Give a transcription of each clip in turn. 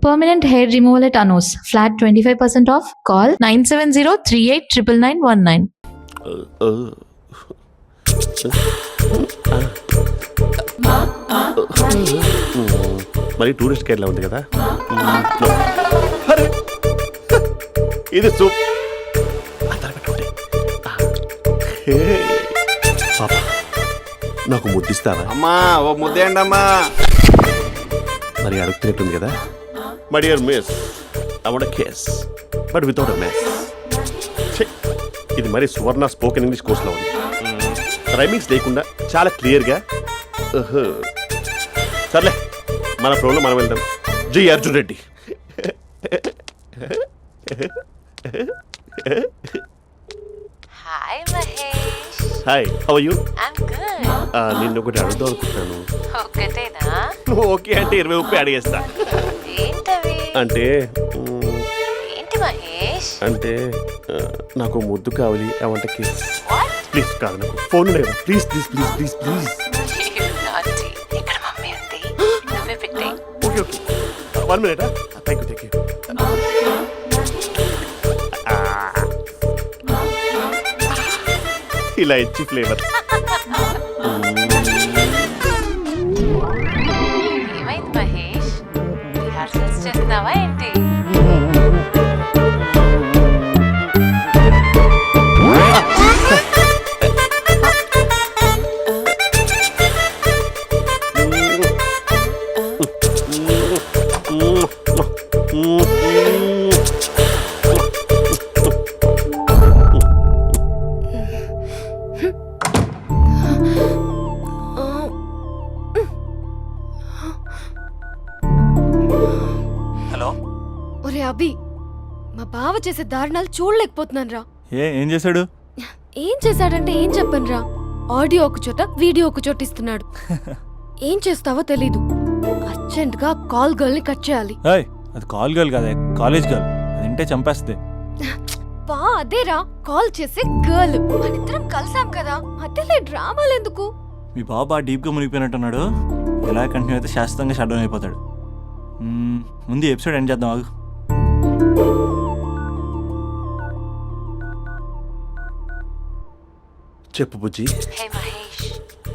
Permanent hair removal at Anos. Flat 25% off. Call 970-389919. మరి tourist కేర్లా ఉంది కదా. అరే ఇది సూప్ పాపా నాకు ముద్దిస్తావా? అమ్మా ఓ ముద్దేయండి అమ్మా. మరి అడుగుతున్నట్టుంది కదా. My dear miss, I want a kiss but without a mess. ఇది మరి సువర్ణ స్పోకెన్ ఇంగ్లీష్ కోర్సులో ఉంది. రైమింగ్స్ లేకుండా చాలా క్లియర్గా. సర్లే మన ప్రోలో మనం వెళ్దాం. Jai Arjun Reddy. Hi Mahesh. Hi, how are you? I'm good. నిన్ను ఒకటి అడుగుదాం అనుకుంటున్నాను. ఒకటేనా? నువ్వు ఓకే అంటే 20 రూపాయలు అడిగేస్తా. ఏంటవి? అంటే ఏంటి మహేష్? అంటే నాకు ముద్దు కావాలి. I want a kiss. What? Please కాదు, నాకు ఫోన్ లేదు. Please please please please please. నాటి ఇక్కడ మమ్మీ ఉంది, నువ్వే పెట్టే. Okay okay, 1 minute. Thank you thank you. ఇలా ఇచ్చి ఫ్లేవర్. ఏమైంది మహేష్? రిహార్సల్స్ చేస్తున్నావా ఏంటి? హలో. ఒరే అభి, మా బావ చేసే దారుణాలు చూడలేకపోతున్నాను రా. ఏం చేశాడు? ఏం చేశాడంటే ఏం చెప్పను రా. ఆడియో ఒక చోట, వీడియో ఒక చోట ఇస్తున్నాడు. ఏం చేస్తావో తెలీదు. అర్జెంట్ గా కాల్ గర్ల్ ని కట్ చేయాలి. అది కాల్ గర్ల్ కాదే, కాలేజ్ గర్ల్. అది వింటే చంపేస్తుంది. బా అదేరా, కాల్ చేసే గర్ల్. మనిద్దరం కలిసాం కదా, మధ్యలో డ్రామాలు ఎందుకు? మీ బాబా డీప్ గా మునిగిపోయినట్టున్నాడు. ఇలా కంటిన్యూ అయితే శాశ్వతంగా షట్ డౌన్ అయిపోతాడు. ముందు ఎపిసోడ్ ఎండ్ చేద్దాం ఆగు. చెప్పు బుజ్జి. హే మహేష్,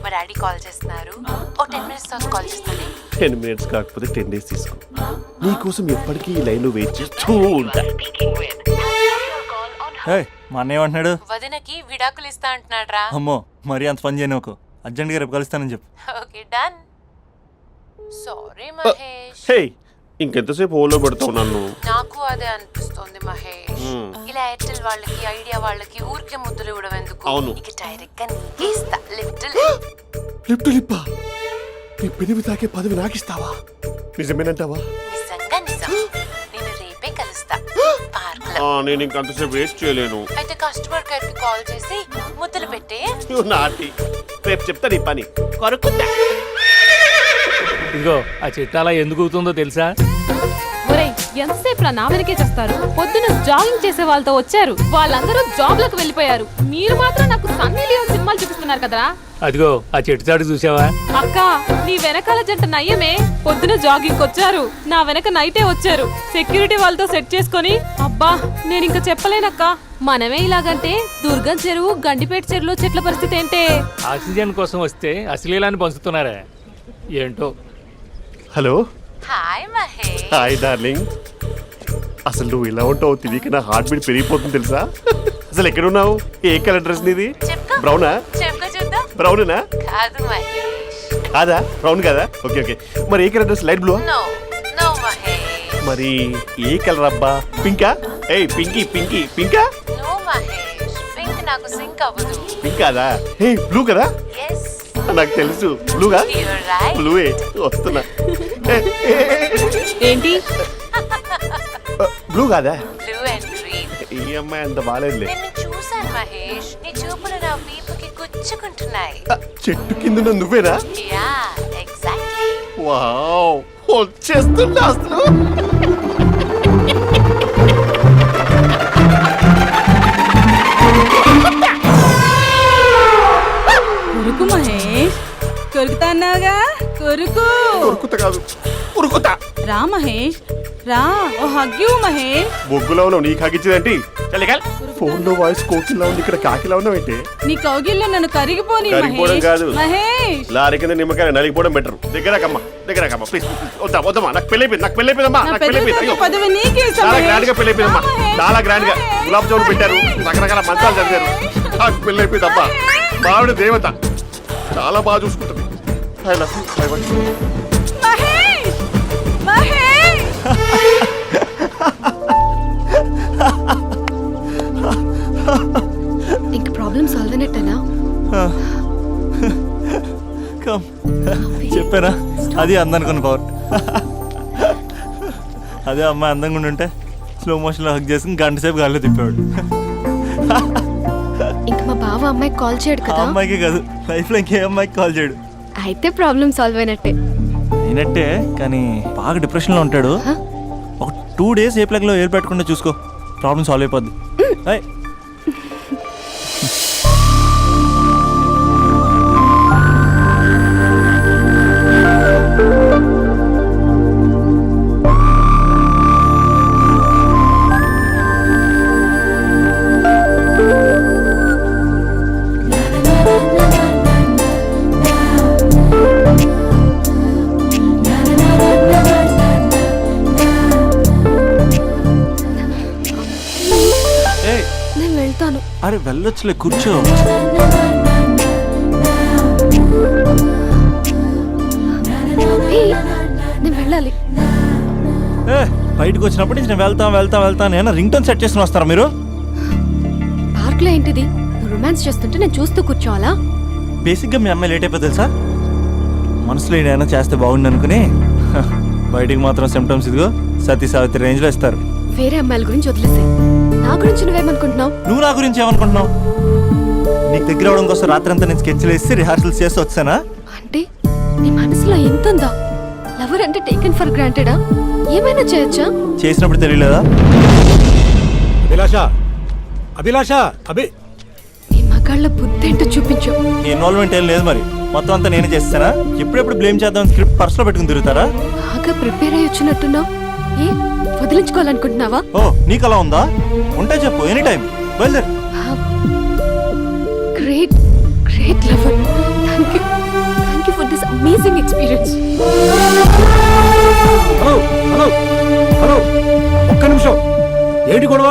మా డాడీ కాల్ చేస్తున్నారు. ఓ 10 minutes తర్వాత కాల్ చేస్తాను. 10 minutes కాకపోతే 10 days తీసుకో. నీకోసం ఎప్పటికీ ఈ లైన్లో వెయిట్ చేస్తూ ఉంటా. మా అన్నయ్య ఏమంటున్నాడు? వదినకి విడాకులు ఇస్తా అంటున్నాడు రా. అమ్మో, మరీ అంత పని చేయను. ఒక అర్జెంట్గా రేపు కలుస్తానని చెప్పు. Okay done. సారీ మహేష్. హే, ఇంకెంతసేపు హోల్లో పెడతావు నన్ను? నాకు అదే అనిపిస్తుంది మహేష్. ఇలా ఎయిర్టెల్ వాళ్ళకి, ఐడియా వాళ్ళకి ఊరికే ముద్దులు ఇవ్వడం ఎందుకు? అవును. ఇక డైరెక్ట్ గా నీకే ఇస్తా. లిఫ్ట్ లిప్పు లిప్పా, నీ పెనివి తాకే పదవి నాకిస్తావా? నిజమేనంటావా? నిజంగా నిజం. నేను రేపే కలుస్తా పార్క్ లో. నేను ఇంకంతసేపు వెయిట్ చేయలేను. అయితే కస్టమర్ కేర్ కి కాల్ చేసి ముద్దులు పెట్టే. నాటి రేపు చెప్తా నీ పని. కొరుకుందా. ఇదిగో ఆ చెట్టు అలా ఎందుకు అవుతుందో తెలుసా? ఒరేయ్, ఎంతసేపు నా వెనకే చేస్తారు? పొద్దున జాగింగ్ చేసే వాళ్ళతో వచ్చారు, వాళ్ళందరూ జాబ్లకు వెళ్ళిపోయారు. మీరు మాత్రం నాకు సన్నీ లియోన్ సినిమాలు చూపిస్తున్నారు కదరా. అదిగో ఆ చెట్టు చాటు చూసావా? అక్క, నీ వెనకాల జంట నయ్యమే. పొద్దున జాగింగ్ వచ్చారు, నా వెనక నైటే వచ్చారు. సెక్యూరిటీ వాళ్ళతో సెట్ చేసుకొని, అబ్బా నేను ఇంకా చెప్పలేనక్క. మనమే ఇలాగంటే దుర్గం చెరువు, గండిపేట చెరువులో చెట్ల పరిస్థితి ఏంటే? ఆక్సిజన్ కోసం వస్తే అశ్లీలాన్ని పంచుతున్నారా ఏంటో. Hello. Hi Mahesh. Hi darling. అసలు నువ్వు ఇలా ఉంటావు తెలియక నా హార్ట్ బీట్ పెరిగిపోతుంది తెలుసా? అసలు ఎక్కడున్నావు? ఏ కలర్ డ్రెస్ నీది? బ్రౌనా? చెప్పుకో చూద్దాం. బ్రౌనేనా? కాదు మహేష్. కాదా? బ్రౌన్ కదా? Okay okay. మరి ఏ colour dress? Light blue? No no Mahesh. మరి ఏ కలర్ అబ్బా? పింకా? ఏయ్ పింకీ పింకీ పింకా? నో మహేష్, పింక్ నాకు సింక్ అవ్వదు. పింక్ కాదా? ఏయ్ బ్లూ కదా? ఎస్, నాకు తెలుసు. బ్లూగా? You're right. బ్లూవే వస్తున్నా. ఏంటి? బ్లూ కాదా? Blue and green. ఈ అమ్మాయి అంత బాగాలేదులే. నిన్ను చూశాను మహేష్, నీ చూపులు నా వీపుకి గుచ్చుకుంటున్నాయి. చెట్టు కింద నువ్వేనా? Yeah exactly. వావ్, వచ్చేస్తున్నా అసలు. కొరుకు మహేష్, కొరుకుతా అన్నావుగా, కొరుకు. ఉరుకుతా కాదు, ఉరుకుతా. రా మహేష్, రా ఓ హగ్గు మహేష్. బొగ్గులో ఉన్నావు నీకు హగిచ్చిందేంటి ఫోన్ లో వాయిస్ కోకిలా ఉంది, ఇక్కడ కాకిలా ఉన్నావు ఏంటి? నీ కౌగిల్లో నన్ను కరిగిపోని కరిగిపోవడం మహేష్. కాదు. మహేష్ లారీ కింద నిమ్మకాయ నలిగిపోవడం బెటర్. దగ్గరకమ్మా ప్లీజ్. వద్దమ్మా నాకు పెళ్ళైపోయిందమ్మా నా నాకు పెళ్ళైపోయింది. అయ్యో పదవి నీకే ఇస్తా చాలా మహేష్. గ్రాండ్ గా పెళ్ళైపోయిందమ్మా, చాలా గ్రాండ్ గా గులాబ్ జామున్ పెట్టారు, రకరకాల మంచాలు చదివారు. నాకు పెళ్ళైపోయిందమ్మా. మావిడ దేవత, చాలా బాగా చూసుకుంటుంది. I love you. I want you. Mahesh Mahesh ఇంక ప్రాబ్లం సాల్వ్ అయినట్టేనా? కమ్ చెప్పానా, అది అందనుకున్న పవర్. అదే అమ్మాయి అందంగా ఉండుంటే స్లో మోషన్లో హక్ చేసుకుని గంట సేపు గాల్లో తిప్పేవాడు. ఇంక మా బావ అమ్మాయికి కాల్ చేయడు ఆ కదా? అమ్మాయికి కాదు, లైఫ్లో ఇంకే అమ్మాయికి కాల్ చేయడు. అయితే ప్రాబ్లం సాల్వ్ అయినట్టే. అయినట్టే, కానీ బాగా డిప్రెషన్లో ఉంటాడు. ఒక 2 days ఏ ప్లగ్లో ఏర్ పెట్టకుండా చూసుకో, ప్రాబ్లం సాల్వ్ అయిపోద్ది. ఏయ్, ఏయ్, నేను వెళ్తాను. అరే వెళ్ళొచ్చులే, కూర్చో. ఏయ్, నేను వెళ్ళాలి. బయటకు వచ్చినప్పటి నుంచి నేను వెళ్తాను ఏమన్నా రింగ్ టోన్ సెట్ చేసుకుని వస్తారా మీరు? పార్క్ లో ఏంటిది? నువ్వు రొమాన్స్ చేస్తుంటే నేను చూస్తూ కూర్చోవాలా? బేసిక్గా మీ అమ్మాయి లేట్ అయిపోతుంది తెలుసా? మనసులో ఏదైనా చేస్తే బాగుండు అనుకుని బయటికి మాత్రం సిమ్టమ్స్ ఇదిగో సతీ సావిత్రి రేంజ్లో ఇస్తారు. వేరే అమ్మాయిల గురించి వదిలేసే, నా గురించి నువ్వేమనుకుంటున్నావు? నువ్వు నా గురించి ఏమనుకుంటున్నావు? నీకు దగ్గర అవడం కోసం రాత్రి అంతా నేను స్కెచ్లు వేసి రిహార్సల్స్ చేసి వచ్చానా? అంటే నీ మనసులో ఎంత ఉందా? లవర్ అంటే టేకెన్ ఫర్ గ్రాంటెడా? ఏమైనా చేయొచ్చా? చేసినప్పుడు తెలియలేదా? అభిలాష నీ మగాళ్ళ బుద్ధి ఏంటో చూపించు. నీ ఇన్వాల్వ్మెంట్ ఏం లేదు మరి, మొత్తం అంతా నేనే చేస్తానా? ఎప్పుడెప్పుడు బ్లేమ్ చేద్దాం స్క్రిప్ట్ పర్సులో పెట్టుకుని తిరుగుతారా? బాగా ప్రిపేర్ అయ్యి వచ్చినట్టున్నావు. ఏ వదిలించుకోవాలనుకుంటున్నావా? ఓ నీకు అలా ఉందా? ఉంటే చెప్పు, ఎనీ టైం బయలుదేరు. Great great lover. Thank you for this amazing experience. Hello ఒక్క నిమిషం. ఏంటి గొడవ?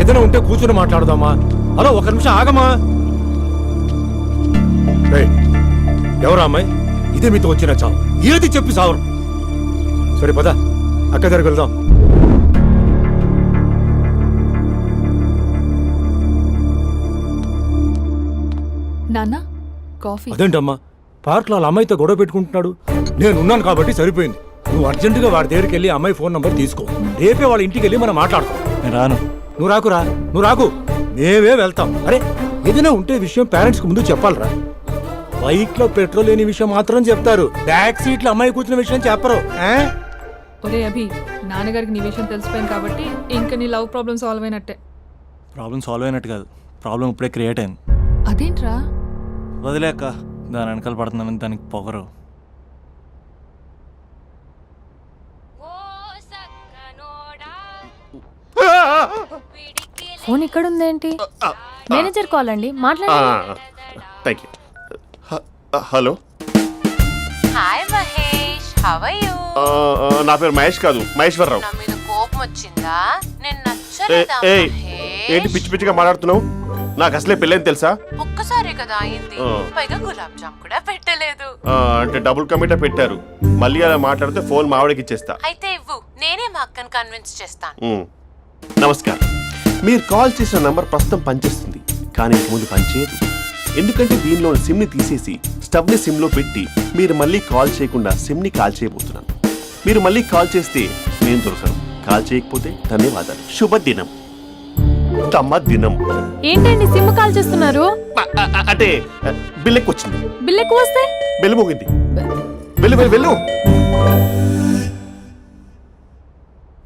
ఏదైనా ఉంటే కూర్చొని మాట్లాడదామా? హలో ఒక్క నిమిషం ఆగమా. ఎవరా అమ్మాయి? ఇదే మీతో వచ్చిన చావు, ఏది చెప్పి సావరు. సరే పద, అక్క దగ్గరికి వెళ్దాం. నాన్న కాఫీ. అదేంటమ్మా, పార్క్లో వాళ్ళ అమ్మాయితో గొడవ పెట్టుకుంటున్నాడు. నేను ఉన్నాను కాబట్టి సరిపోయింది. నువ్వు అర్జెంటుగా వాడి దగ్గరికి వెళ్ళి అమ్మాయి ఫోన్ నంబర్ తీసుకో. రేపే వాళ్ళ ఇంటికి వెళ్ళి మనం మాట్లాడుకో. నేను రాను. నువ్వు రాకు, మేమే వెళ్తాం. అరే ఏదైనా ఉంటే విషయం పేరెంట్స్ కు ముందు చెప్పాలరా. బైక్ లో పెట్రోల్ లేని విషయం మాత్రం చెప్తారు, బ్యాక్ సీట్ లో అమ్మాయి కూర్చున్న విషయం చెప్పరు. ఒరే అభి, నాన్నగారికి నీ విషయం తెలిసిపోయింది కాబట్టి ఇంకా నీ లవ్ ప్రాబ్లమ్ సాల్వ్ అయినట్టే. ప్రాబ్లం సాల్వ్ అయినట్టు కాదు, ప్రాబ్లం ఇప్పుడే క్రియేట్ అయింది. అదేంట్రా? వదిలేక దాని వెనకాల పడుతున్నానని దానికి పొగరు. ఫోన్ ఇక్కడ ఉందేంటి? మేనేజర్ కాల్ అండి, మాట్లాడండి. Thank you. Hello, hi Mahesh, how are you? నా పేరు మహేష్ కాదు, మహేశ్వరరావు. నా మీద కోపం వచ్చిందా? నేను నచ్చలేదా ఏయ్, ఏంటి మహేష్? పిచ్చి పిచ్చిగా మాట్లాడుతున్నావు? నాకు అసలే పెళ్ళని తెలుసా? ఒక్కసారే కదా అయింది, పైగా గులాబ్ జామ్ కూడా పెట్టలేదు. అంటే డబుల్ కమిటా పెట్టారు. మళ్ళీ అలా మాట్లాడితే ఫోన్ మావిడకి ఇచ్చేస్తా. అయితే ఇవ్వు, నేనే మా అక్కని కన్విన్స్ చేస్తాను. నమస్కారం. మీరు కాల్ చేసిన నంబర్ ప్రస్తుతం పనిచేస్తుంది, కానీ ఇంక ముందు పనిచేయదు. ఎందుకంటే దీనిలో సిమ్ని తీసేసి స్టవ్ని సిమ్లో పెట్టి మీరు మళ్ళీ కాల్ చేయకుండా సిమ్ని కాల్ చేయబోతున్నాను. మీరు మళ్ళీ కాల్ చేస్తే నేను దొరకను, కాల్ చేయకపోతే ధన్యవాదాలు. శుభదినం. తమ దినం. ఏంటండి సిమ్ కాల్ చేస్తున్నారు? అంటే బిల్ ఎక్కువ వచ్చింది. బిల్ ఎక్కువ వస్తే? బెల్లు మోగింది. వెళ్ళు.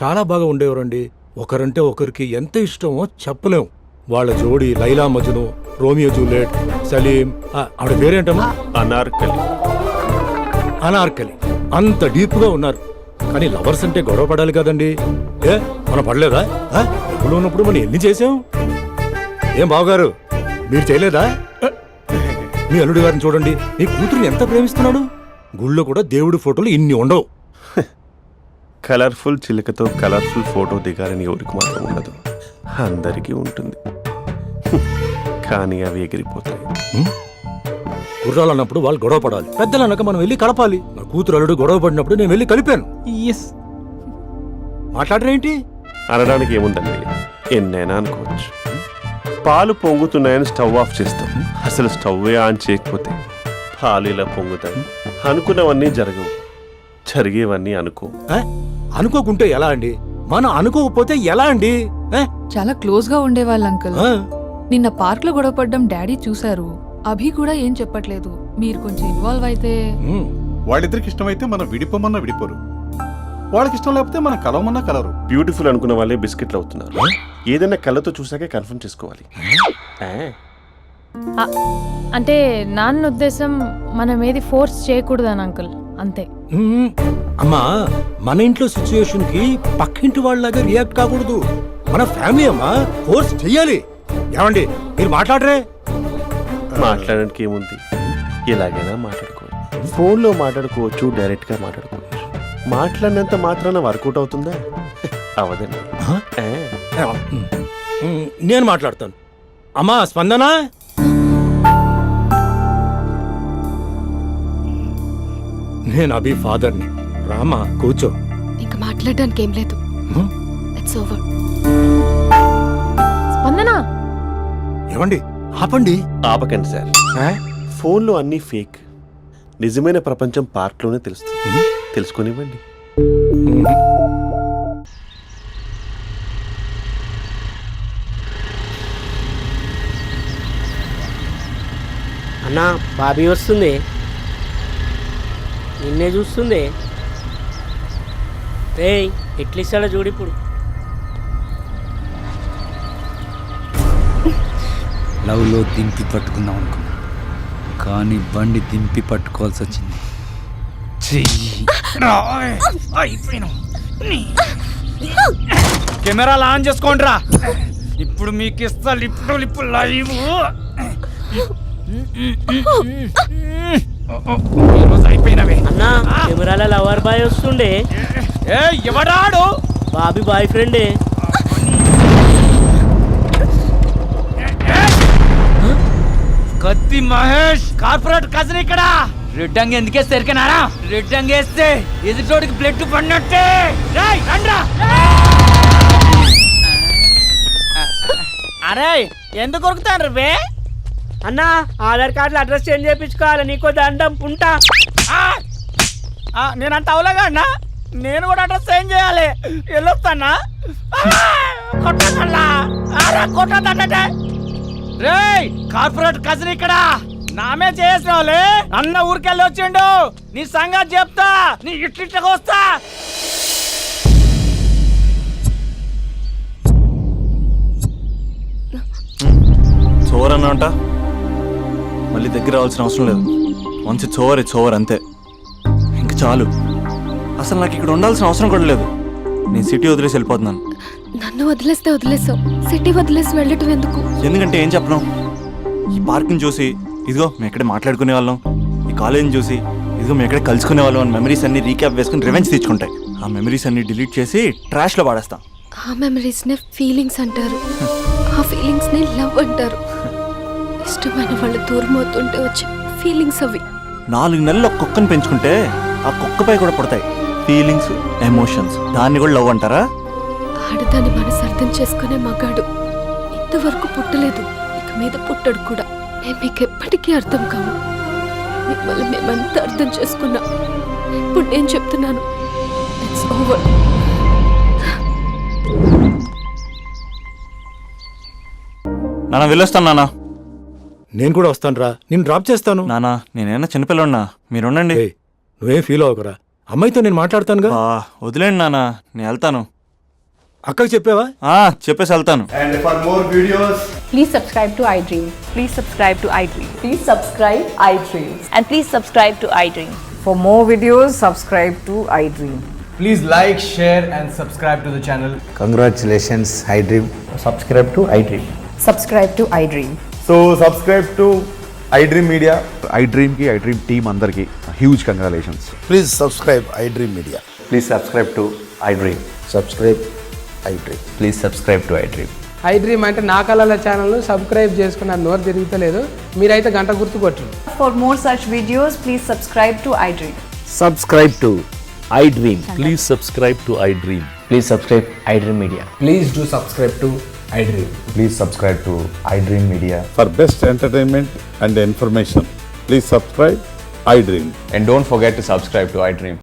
చాలా బాగా ఉండేవారండి. ఒకరంటే ఒకరికి ఎంత ఇష్టమో చెప్పలేం. వాళ్ళ జోడి లైలా మజ్ను, రోమియో జూలియట్, సలీం, ఆవిడ పేరేంటమ్మా? అనార్కలి. అనార్కలి. అంత డీప్ గా ఉన్నారు. కానీ లవర్స్ అంటే గొడవ పడాలి కదండి. ఏ మనం పడలేదా? డబ్బులు ఉన్నప్పుడు మనం ఎన్ని చేసాం? ఏం బావగారు మీరు చేయలేదా? మీ అల్లుడి గారిని చూడండి, మీ కూతురుని ఎంత ప్రేమిస్తున్నాడు. గుళ్ళో కూడా దేవుడి ఫోటోలు ఇన్ని ఉండవు. కలర్ఫుల్ చిలుకతో కలర్ఫుల్ ఫోటో దిగాలని ఎవరికి మాత్రం ఉండదు, అందరికీ ఉంటుంది. కానీ అవి ఎగిరిపోతాయి. గుర్రాలు అన్నప్పుడు వాళ్ళు గొడవ పడాలి, పెద్దలు అన్నాక మనం వెళ్ళి కలపాలి. నా కూతురు అల్లుడు గొడవ పడినప్పుడు నేను వెళ్ళి కలిపాను. మాట్లాడరేంటి? అనడానికి ఏముందండి, ఎన్నైనా అనుకోవచ్చు. పాలు పొంగుతున్నాయని స్టవ్ ఆఫ్ చేస్తాం, అసలు స్టవ్వే ఆన్ చేయకపోతే పాలు ఇలా పొంగుతాయి. అనుకున్నవన్నీ జరగవు, జరిగేవన్నీ అనుకో. అనుకోకుంటే ఎలా అండి? మనం అనుకోకపోతే ఎలా అండి? చాలా క్లోజ్ గా ఉండేవాళ్ళు అంకుల్. నిన్న పార్క్ లో గొడవపడ్డం డాడీ చూశారు. అభి కూడా ఏం చెప్పట్లేదు. మీరు కొంచెం ఇన్వాల్వ్ అయితే. వాళ్ళిద్దరికి ఇష్టమైతే మనం విడిపోమన్నా విడిపోరు, వాళ్ళకి ఇష్టం లేకపోతే మనం కలవమన్నా కలరు. బ్యూటిఫుల్ అనుకున్న వాళ్ళే బిస్కెట్లు అవుతున్నారు. ఏదైనా కళ్ళతో చూసాకే కన్ఫర్మ్ చేసుకోవాలి. అంటే నాన్న ఉద్దేశం మనం ఏది ఫోర్స్ చేయకూడదని అంకుల్, అంతే. అమ్మా, మన ఇంట్లో సిచ్యుయేషన్ కి పక్కింటి వాళ్ళలాగా రియాక్ట్ కాకూడదు. మన ఫ్యామిలీ అమ్మా, ఫోర్స్ చెయ్యాలి. ఏమండి మీరు మాట్లాడరే? మాట్లాడడానికి ఏముంది, ఎలాగైనా మాట్లాడుకోవచ్చు. ఫోన్లో మాట్లాడుకోవచ్చు, డైరెక్ట్గా మాట్లాడుకోవచ్చు. మాట్లాడినంత మాత్రాన వర్కౌట్ అవుతుందా? అవదండి. నేను మాట్లాడతాను. అమ్మా స్పందన, నేను అభి ఫాదర్ని. రామా కూర్చో. ఇంకా మాట్లాడడానికి ఏం లేదు. It's over. స్పందన, ఏమండి ఆపండి. ఆపకండి సార్, ఫోన్లో అన్నీ ఫేక్. నిజమైన ప్రపంచం పార్క్లోనే తెలుస్తుంది. తెలుసుకొనివ్వండి. అన్నా బాబీ వస్తుంది, నిన్నే చూస్తుంది. ఏయ్ ఎట్లిస్తాడో చూడు ఇప్పుడు. లవ్లో దింపి పట్టుకుందాం అనుకున్నా, కానీ బండి దింపి పట్టుకోవాల్సి వచ్చింది. కెమెరాలు ఆన్ చేసుకోండి రా, ఇప్పుడు మీకు ఇస్తా లిప్పు లిప్పు లైవ్. అయిపోయినవే అన్నా, కెమెరాల లవర్ బాయ్ వస్తుండే. ఎవడాడు? బాబీ బాయ్ ఫ్రెండే. కత్తి మహేష్ కార్పొరేట్ కజన్ ఇక్కడ. రెడ్ అంగి ఎందుకేస్తే ఎరికనారా? రెడ్ అంగి వేస్తే ఎదుటోడికి బ్లడ్ పడినట్టే. అరే ఎందుకు కొరుకుతాను రే? అన్నా ఆధార్ కార్డులో అడ్రస్ చేంజ్ చేయించుకోవాలి, నీకో దండం ఉంటా. నేనంత అవలేగా అన్నా, నేను కూడా అడ్రస్ చేంజ్ చేయాలి. వెళ్ళొస్తానా? కొట్టదంటే రేయ్ కార్పొరేట్ కజన్ ఇక్కడ. నామే చేసిన వాళ్ళే అన్న ఊరికెళ్ళి వచ్చిండు. నీ సంగతి చెప్తా, నీ ఇట్లిట్లకి వస్తా. చోర్ అన్న మళ్ళీ దగ్గర రావాల్సిన అవసరం లేదు. వన్స్ ఇట్స్ ఓవర్ అంతే, ఇంక చాలు. అసలు నాకు ఇక్కడ ఉండాల్సిన అవసరం కూడా లేదు. నేను సిటీ వదిలేసి వెళ్ళిపోతున్నాను. నన్ను వదిలేస్తే వదిలేసావు, సిటీ వదిలేసి వెళ్ళటం ఎందుకు? ఎందుకంటే ఏం చెప్పను, ఈ పార్క్ని చూసి ఇదిగో మేము ఎక్కడే మాట్లాడుకునే వాళ్ళం, ఈ కాలేజ్ని చూసి ఇదిగో మేము ఎక్కడే కలుసుకునే వాళ్ళం అని మెమరీస్ అన్ని రీక్యాప్ వేసుకుని రివెంజ్ తెచ్చుకుంటాయి. ఆ మెమరీస్ అన్ని డిలీట్ చేసి ట్రాష్లో పాడేస్తాం. ఆ మెమరీస్నే ఫీలింగ్స్ అంటారు, ఆ ఫీలింగ్స్నే లవ్ అంటారు. ఇష్టమైన వాళ్ళు దూరం అవుతుంటే వచ్చే ఫీలింగ్స్ అవి. 4 నెలలు ఒక కుక్కను పెంచుకుంటే ఆ కుక్కపై కూడా పడతాయి ఫీలింగ్స్, ఎమోషన్స్. దాన్ని కూడా లవ్ అంటారా? ఆడదాన్ని మనసు అర్థం చేసుకునే మగాడు ఇంతవరకు పుట్టలేదు, ఇక మీద పుట్టడు కూడా. మేము మీకు ఎప్పటికీ అర్థం కాము. మిమ్మల్ని మేమంతా అర్థం చేసుకున్నాం. ఇప్పుడు నేను చెప్తున్నాను, ఇట్స్ ఓవర్. నాన్న వెళ్ళొస్తాను. నాన్న నేను కూడా వస్తాను రా, నేను డ్రాప్ చేస్తాను. నాన్న నేనైనా చిన్నపిల్లన్నా, మీరు ఉండండి. నువ్వేం ఫీల్ అవ్వకురా, అమ్మాయితో నేను మాట్లాడతానుగా. వదిలేండి నాన్న, నేను వెళ్తాను. అక్కకి చెప్పావా? చెప్పేసి వెళ్తాను. And for more videos, Please subscribe to iDream. Please subscribe to iDream. Please subscribe iDream. And please subscribe to iDream. For more videos, subscribe to iDream. Please like, share and subscribe to the channel. Congratulations iDream. Subscribe to iDream. Subscribe to iDream. So subscribe to iDream media. ఐ డ్రీమ్కి iDream team అందరికీ huge congratulations. Please subscribe iDream media. Please subscribe to iDream. Subscribe iDream. Please subscribe to iDream. iDream అంటే నా కళల channel subscribe చేసుకున్న నోరు తిరుగుతలేదు. మీరైతే గంట గుర్తు కొట్టండి. For more such videos, please subscribe to iDream. Subscribe to iDream. Please subscribe to I dream. Please subscribe iDream Media. Please do subscribe to iDream. Please subscribe to iDream media. For best entertainment and information please subscribe I dream. And don't forget to subscribe to iDream.